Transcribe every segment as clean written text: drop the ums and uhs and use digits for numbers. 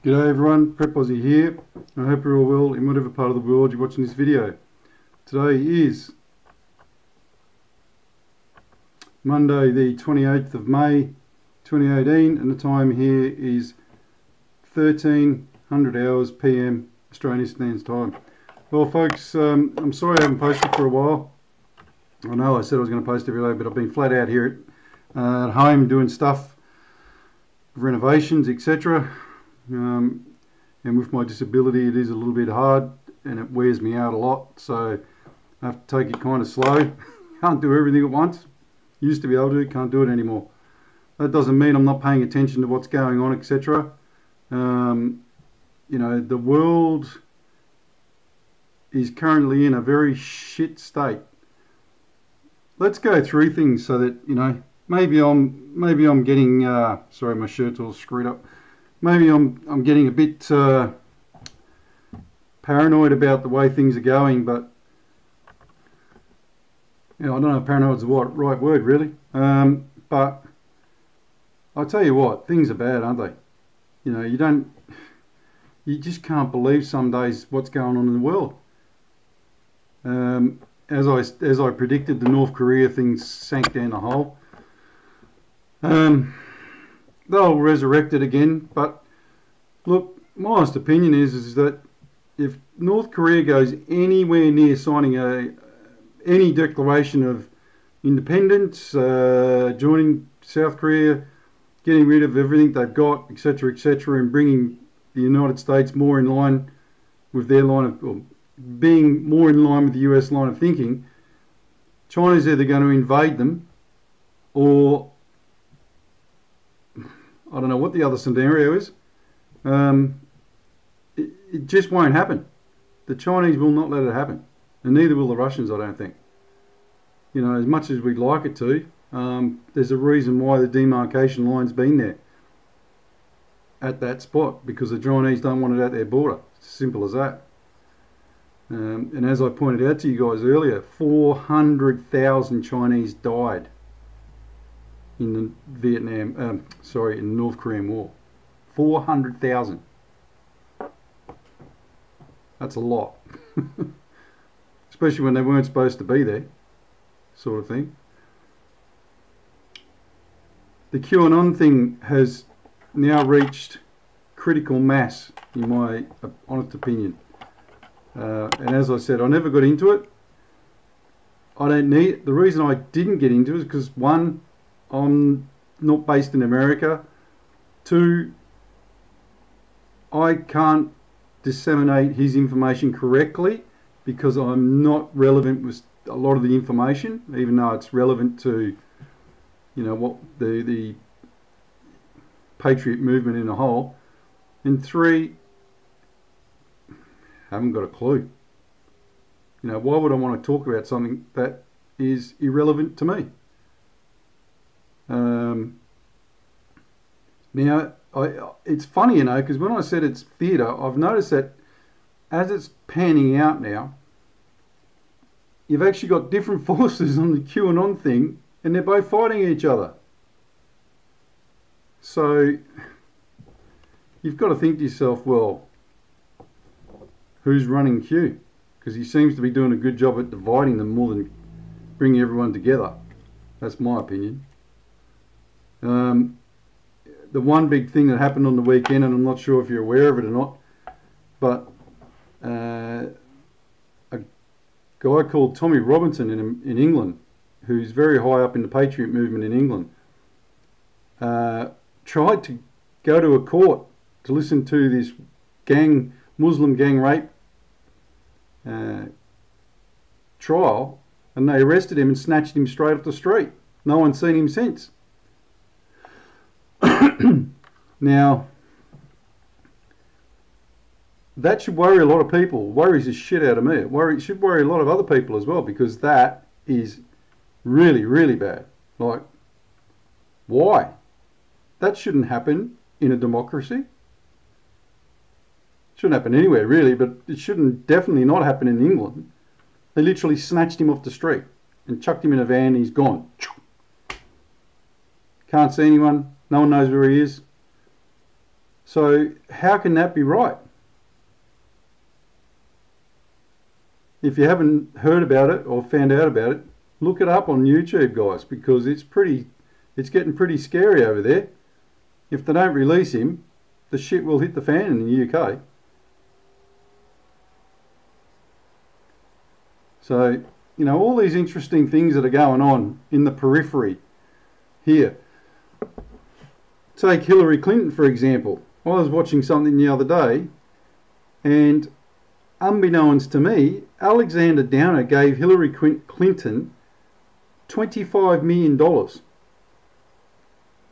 G'day everyone, Prep Aussie here. I hope you're all well in whatever part of the world you're watching this video. Today is Monday the 28th of May 2018 and the time here is 1300 hours PM Australian Standard Time. Well folks, I'm sorry I haven't posted for a while. I know I said I was going to post every day, but I've been flat out here at home doing stuff, renovations, etc. And with my disability it is a little bit hard and it wears me out a lot, so I have to take it kind of slow. Can't do everything at once. Used to be able to, can't do it anymore. That doesn't mean I'm not paying attention to what's going on, etc. You know, the world is currently in a very shit state. Let's go through things so that, you know, maybe I'm getting sorry, my shirt's all screwed up. Maybe I'm getting a bit paranoid about the way things are going, but you know, I don't know if paranoid's the right word really. But I'll tell you what, things are bad, aren't they? You know, you just can't believe some days what's going on in the world. As I predicted, the North Korea thing sank down the hole. They'll resurrect it again, but look, my honest opinion is that if North Korea goes anywhere near signing any declaration of independence, joining South Korea, getting rid of everything they've got, etc., etc., and bringing the United States more in line with their line of, or being more in line with the US line of thinking, China's either going to invade them, or I don't know what the other scenario is. It just won't happen. The Chinese will not let it happen, and neither will the Russians, I don't think. You know, as much as we'd like it to, there's a reason why the demarcation line's been there at that spot, because the Chinese don't want it at their border. It's as simple as that. And as I pointed out to you guys earlier, 400,000 Chinese died in the in the North Korean War. 400,000. That's a lot. Especially when they weren't supposed to be there, sort of thing. The QAnon thing has now reached critical mass, in my honest opinion. And as I said, I never got into it. I don't need it. The reason I didn't get into it is because, one, I'm not based in America. Two, I can't disseminate his information correctly because I'm not relevant with a lot of the information, even though it's relevant to, you know, what the Patriot movement in a whole. And three, I haven't got a clue. You know, why would I want to talk about something that is irrelevant to me? Now, it's funny, you know, because when I said it's theatre, I've noticed that as it's panning out now, you've actually got different forces on the QAnon thing, and they're both fighting each other. So, you've got to think to yourself, well, who's running Q? Because he seems to be doing a good job at dividing them more than bringing everyone together. That's my opinion. The one big thing that happened on the weekend, and I'm not sure if you're aware of it or not, but a guy called Tommy Robinson in England, who's very high up in the Patriot movement in England, tried to go to a court to listen to this Muslim gang rape trial, and they arrested him and snatched him straight off the street. No one's seen him since. Now, that should worry a lot of people. Worries the shit out of me. It should worry a lot of other people as well, because that is really, really bad. Like, why? That shouldn't happen in a democracy. Shouldn't happen anywhere really, but it shouldn't definitely not happen in England. They literally snatched him off the street and chucked him in a van and he's gone. Can't see anyone. No one knows where he is. So how can that be right? If you haven't heard about it or found out about it, look it up on YouTube, guys, because it's getting pretty scary over there. If they don't release him, the shit will hit the fan in the UK. So, you know, all these interesting things that are going on in the periphery here. Take Hillary Clinton, for example. I was watching something the other day, and unbeknownst to me, Alexander Downer gave Hillary Clinton $25 million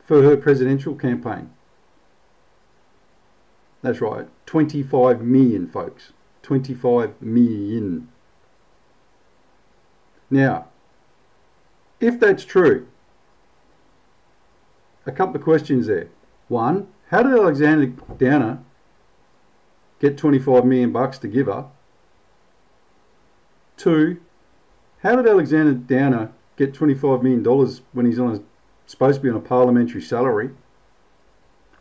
for her presidential campaign. That's right, 25 million, folks. 25 million. Now, if that's true, a couple of questions there. One, how did Alexander Downer get 25 million bucks to give her? Two, how did Alexander Downer get $25 million when he's supposed to be on a parliamentary salary?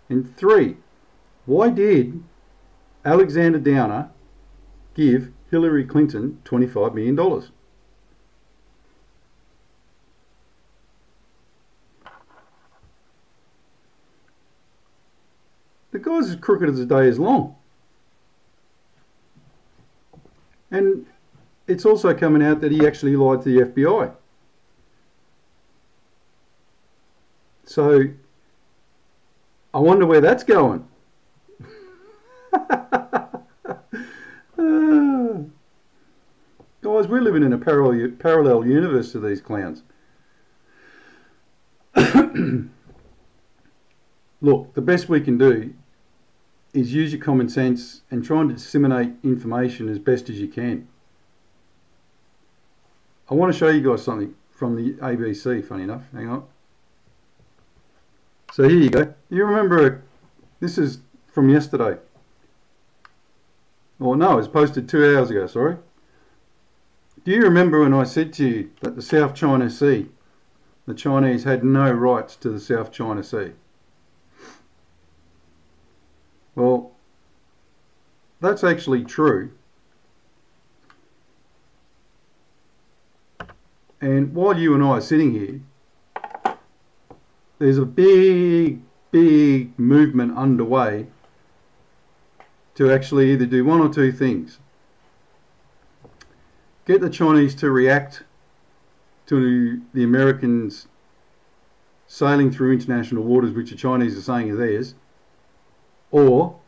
And three, why did Alexander Downer give Hillary Clinton $25 million? The guy's as crooked as the day is long. And it's also coming out that he actually lied to the FBI. So I wonder where that's going. Guys, we're living in a parallel universe to these clowns. Look, the best we can do is use your common sense and try and disseminate information as best as you can. I want to show you guys something from the ABC, funny enough. Hang on. So here you go. You remember, this is from yesterday. Or no, it was posted 2 hours ago, sorry. Do you remember when I said to you that the South China Sea, the Chinese had no rights to the South China Sea? Well, that's actually true. And while you and I are sitting here, there's a big movement underway to actually either do one or two things. Get the Chinese to react to the Americans sailing through international waters, which the Chinese are saying are theirs, or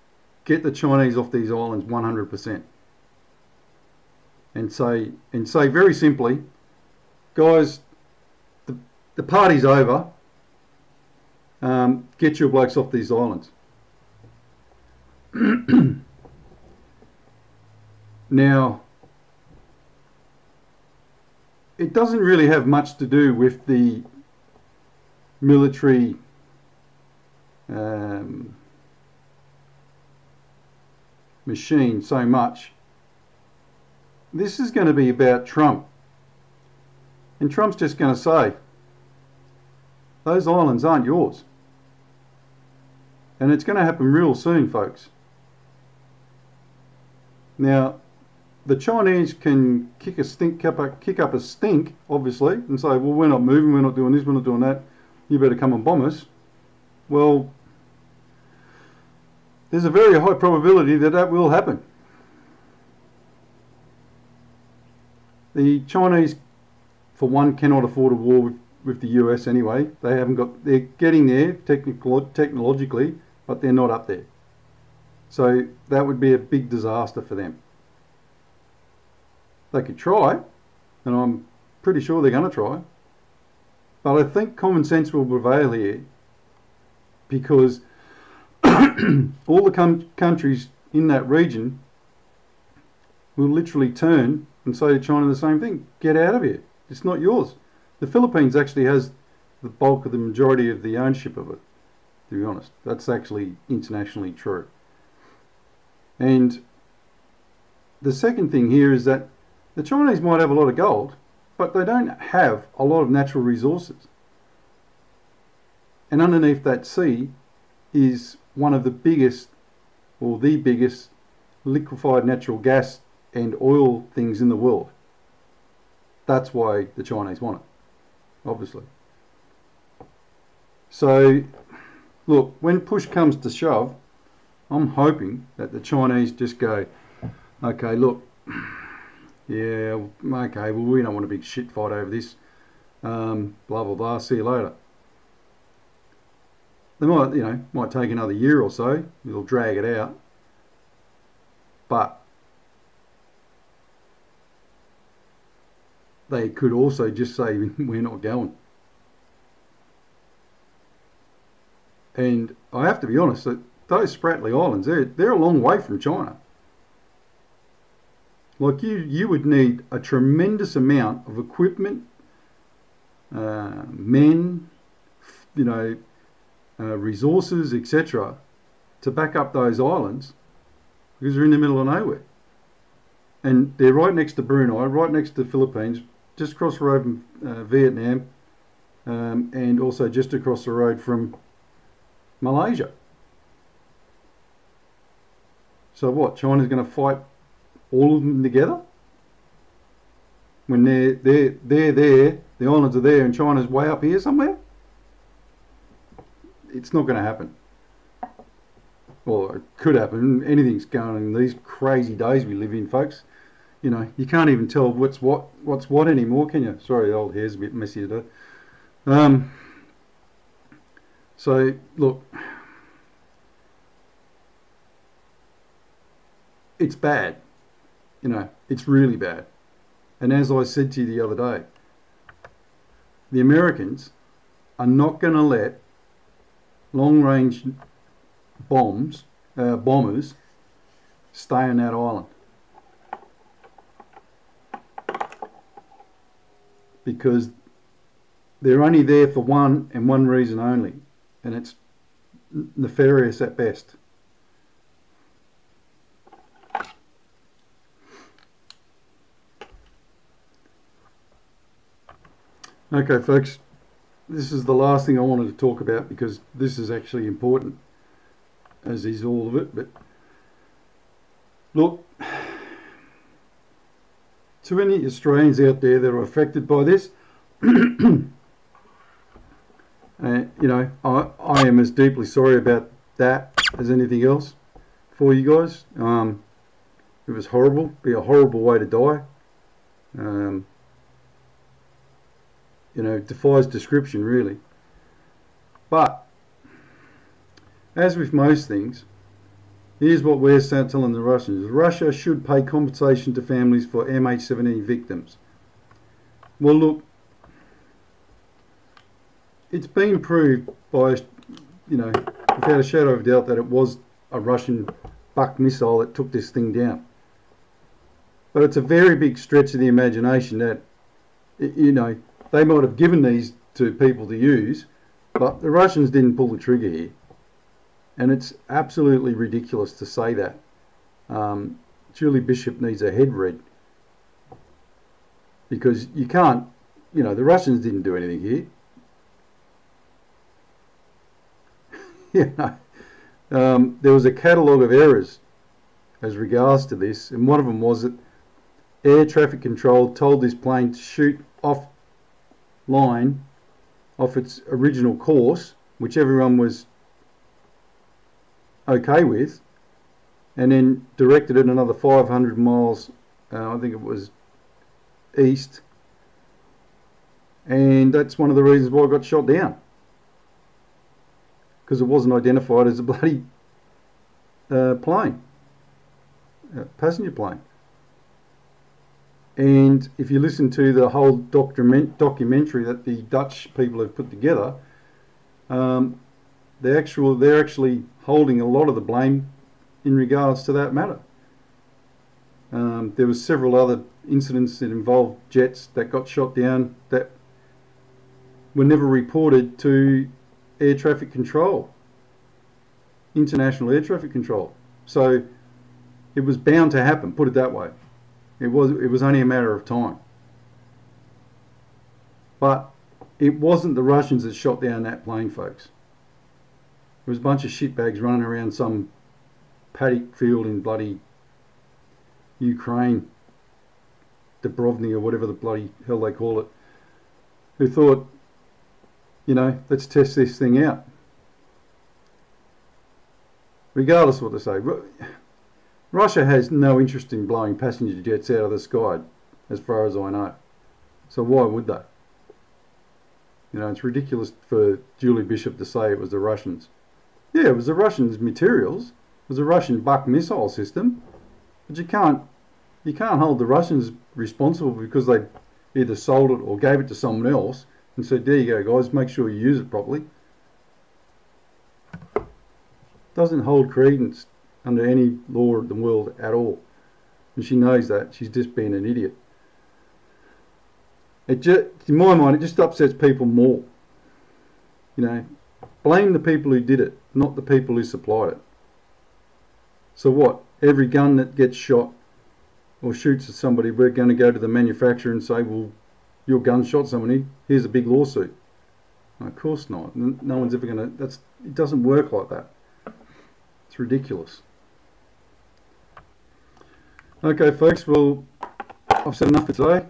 get the Chinese off these islands 100%. And say very simply, guys, the party's over. Get your blokes off these islands. Now, it doesn't really have much to do with the military machine so much. This is going to be about Trump. And Trump's just going to say, those islands aren't yours. And it's going to happen real soon, folks. Now, the Chinese can kick up a stink, obviously, and say, well, we're not moving, we're not doing this, we're not doing that, you better come and bomb us. Well, there's a very high probability that that will happen. The Chinese, for one, cannot afford a war with the US anyway. They're getting there technologically, but they're not up there. So that would be a big disaster for them. They could try, and I'm pretty sure they're going to try. But I think common sense will prevail here, because all the countries in that region will literally turn and say to China the same thing. Get out of here. It's not yours. The Philippines actually has the bulk of the majority of the ownership of it, to be honest. That's actually internationally true. And the second thing here is that the Chinese might have a lot of gold, but they don't have a lot of natural resources. And underneath that sea is one of the biggest, or the biggest, liquefied natural gas and oil things in the world. That's why the Chinese want it, obviously. So, look, when push comes to shove, I'm hoping that the Chinese just go, okay, look, yeah, okay, well, we don't want a big shit fight over this, blah, blah, blah, see you later. They might, might take another year or so, it'll drag it out, but they could also just say, we're not going. And I have to be honest, that those Spratly Islands, they're a long way from China. Like you would need a tremendous amount of equipment, men, resources, etc., to back up those islands, because they're in the middle of nowhere. And they're right next to Brunei, right next to the Philippines, just across the road from Vietnam, and also just across the road from Malaysia. So what, China's going to fight all of them together? When they're there, the islands are there, and China's way up here somewhere? It's not going to happen. Well, it could happen. Anything's going on in these crazy days we live in, folks. You can't even tell what's what anymore, can you? Sorry, the old hair's a bit messy today. So, look, it's bad. It's really bad. And as I said to you the other day, the Americans are not going to let long-range bombers stay on that island, because they're only there for one and one reason only, and it's nefarious at best. Okay, folks, this is the last thing I wanted to talk about, because this is actually important, as is all of it. But look, to any Australians out there that are affected by this, I am as deeply sorry about that as anything else for you guys. It was horrible. It'd be a horrible way to die. It defies description, really. But as with most things, here's what we're telling the Russians: Russia should pay compensation to families for MH17 victims. Well, look, it's been proved by, without a shadow of a doubt, that it was a Russian Buck missile that took this thing down. But it's a very big stretch of the imagination that, they might have given these to people to use, but the Russians didn't pull the trigger here. And it's absolutely ridiculous to say that. Julie Bishop needs her head read, because you can't, the Russians didn't do anything here. There was a catalogue of errors as regards to this, and one of them was that air traffic control told this plane to shoot off its original course, which everyone was okay with, and then directed it another 500 miles, I think it was east, and that's one of the reasons why it got shot down, because it wasn't identified as a bloody plane, passenger plane. And if you listen to the whole documentary that the Dutch people have put together, they're actually holding a lot of the blame in regards to that matter. There was several other incidents that involved jets that got shot down that were never reported to air traffic control, international air traffic control. So it was bound to happen, put it that way. It was only a matter of time. But it wasn't the Russians that shot down that plane, folks. was a bunch of shitbags running around some paddock field in bloody Ukraine, Dubrovnik or whatever the bloody hell they call it, who thought, you know, let's test this thing out. Regardless of what they say, Russia has no interest in blowing passenger jets out of the sky, as far as I know. So why would they? You know, it's ridiculous for Julie Bishop to say it was the Russians. Yeah, it was the Russians' materials. It was a Russian Buck missile system. But you can't hold the Russians responsible because they either sold it or gave it to someone else and said, there you go guys, make sure you use it properly. Doesn't hold credence under any law of the world at all. And she knows that. She's just being an idiot. It just, in my mind, it just upsets people more. You know, blame the people who did it, not the people who supplied it. So what? Every gun that gets shot or shoots at somebody, we're going to go to the manufacturer and say, well, your gun shot somebody, here's a big lawsuit. No, of course not. No one's ever going to, it doesn't work like that. It's ridiculous. Okay folks, well, I've said enough for today.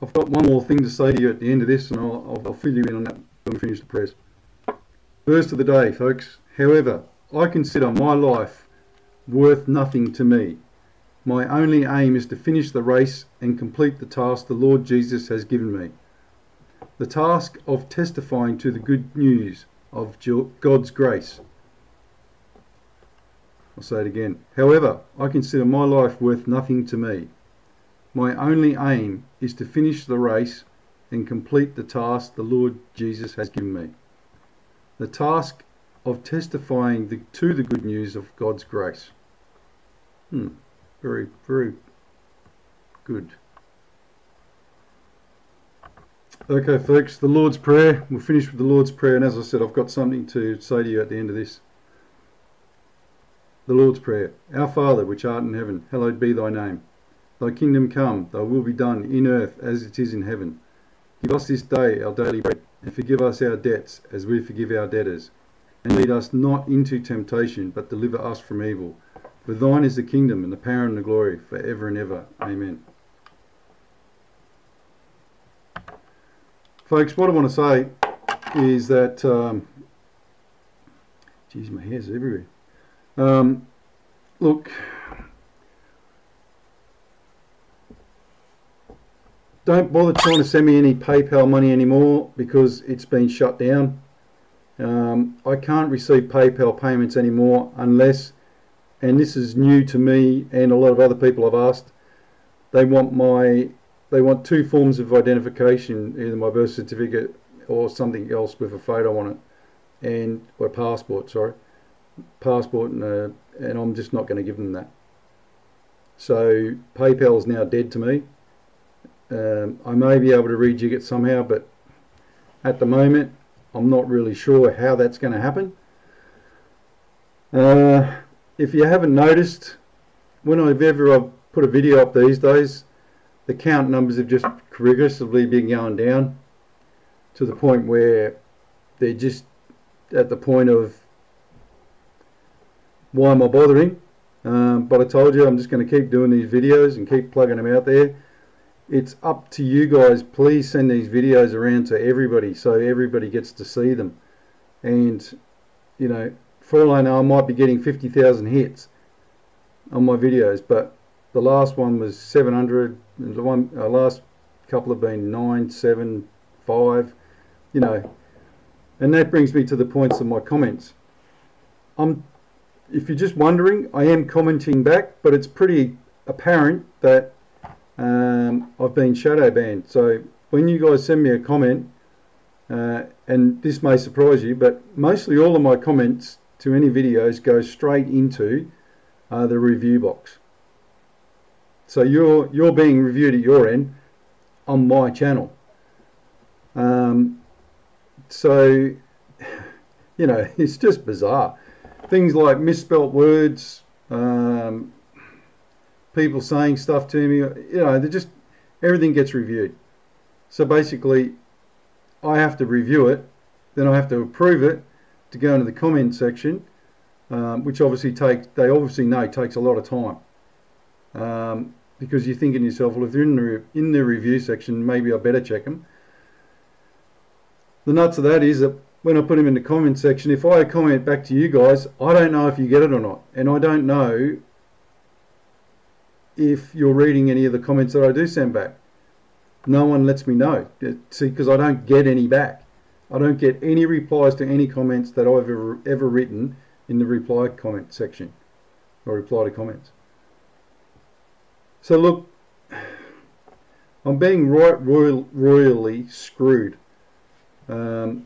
I've got one more thing to say to you at the end of this, and I'll fill you in on that when we finish the prayers. Verse of the day, folks. However, I consider my life worth nothing to me. My only aim is to finish the race and complete the task the Lord Jesus has given me. The task of testifying to the good news of God's grace. I'll say it again. However, I consider my life worth nothing to me. My only aim is to finish the race and complete the task the Lord Jesus has given me. The task of testifying to the good news of God's grace. Very, very good. Okay folks, the Lord's Prayer. We'll finish with the Lord's Prayer, and as I said, I've got something to say to you at the end of this. The Lord's Prayer. Our Father, which art in heaven, hallowed be thy name. Thy kingdom come, thy will be done in earth as it is in heaven. Give us this day our daily bread, and forgive us our debts as we forgive our debtors. And lead us not into temptation, but deliver us from evil. For thine is the kingdom and the power and the glory for ever and ever. Amen. Folks, what I want to say is that, geez, my hair's everywhere. Look, don't bother trying to send me any PayPal money anymore because it's been shut down. I can't receive PayPal payments anymore unless, and this is new to me and a lot of other people I've asked, they want two forms of identification, either my birth certificate or something else with a photo on it, and or passport, sorry, passport, and I'm just not going to give them that. So PayPal is now dead to me. I may be able to rejig it somehow, but at the moment I'm not really sure how that's going to happen. If you haven't noticed, whenever I've put a video up these days, the count numbers have just progressively been going down to the point where they're just at the point of, why am I bothering? But I told you I'm just going to keep doing these videos and keep plugging them out there. It's up to you guys. Please send these videos around to everybody so everybody gets to see them. And, you know, for all I know, I might be getting 50,000 hits on my videos, but the last one was 700, and the last couple have been 9, 7, 5, you know. And that brings me to the points of my comments. If you're just wondering, I am commenting back, but it's pretty apparent that I've been shadow banned. So when you guys send me a comment, and this may surprise you, but mostly all of my comments to any videos go straight into the review box. So you're being reviewed at your end on my channel. So, you know, it's just bizarre. Things like misspelt words, people saying stuff to me, you know, everything gets reviewed. So basically, I have to review it, then I have to approve it, to go into the comment section, which obviously they obviously know takes a lot of time, because you're thinking to yourself, well, if they're in the review section, maybe I better check them. The nuts of that is that when I put them in the comment section, if I comment back to you guys, I don't know if you get it or not, and I don't know if you're reading any of the comments that I do send back. No one lets me know. See, because I don't get any back. I don't get any replies to any comments that I've ever written in the reply comment section, or reply to comments. So look, I'm being royally screwed. I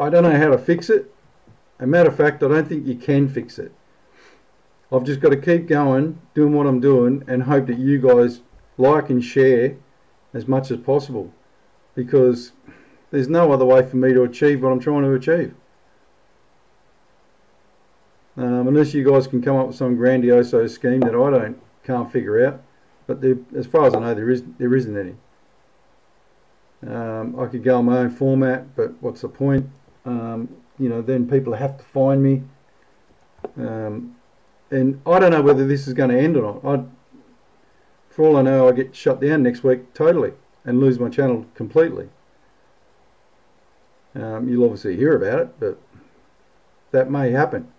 don't know how to fix it. As a matter of fact, I don't think you can fix it. I've just got to keep going, doing what I'm doing, and hope that you guys like and share as much as possible, because there's no other way for me to achieve what I'm trying to achieve. Unless you guys can come up with some grandiose scheme that I can't figure out. But as far as I know, there isn't any. I could go on my own format, but what's the point? You know, then people have to find me. And I don't know whether this is going to end or not. For all I know, I get shut down next week totally and lose my channel completely. You'll obviously hear about it, but that may happen.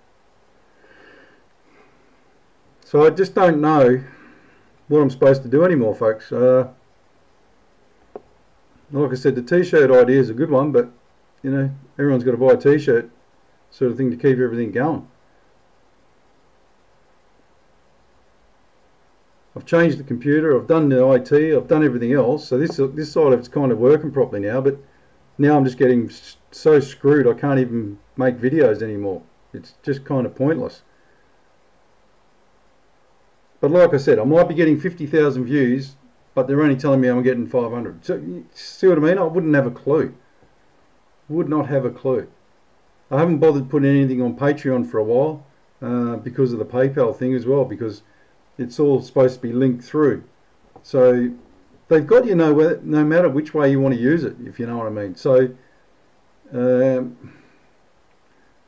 So I just don't know what I'm supposed to do anymore, folks. Like I said, the t-shirt idea is a good one, but you know, everyone's got to buy a t-shirt sort of thing to keep everything going. I've changed the computer, I've done the IT, I've done everything else, so this side of it's kind of working properly now, but now I'm just getting so screwed I can't even make videos anymore. It's just kind of pointless. But like I said, I might be getting 50,000 views, but they're only telling me I'm getting 500. So, you see what I mean? I wouldn't have a clue. Would not have a clue. I haven't bothered putting anything on Patreon for a while, because of the PayPal thing as well, because it's all supposed to be linked through. So they've got you no matter which way you want to use it, if you know what I mean. So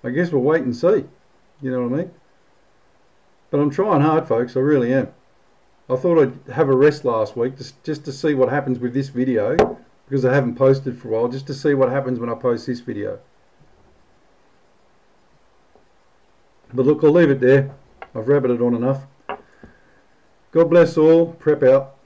I guess we'll wait and see. You know what I mean? But I'm trying hard, folks. I really am. I thought I'd have a rest last week just to see what happens with this video, because I haven't posted for a while, just to see what happens when I post this video. But look, I'll leave it there. I've rabbited on enough. God bless all. Prep out.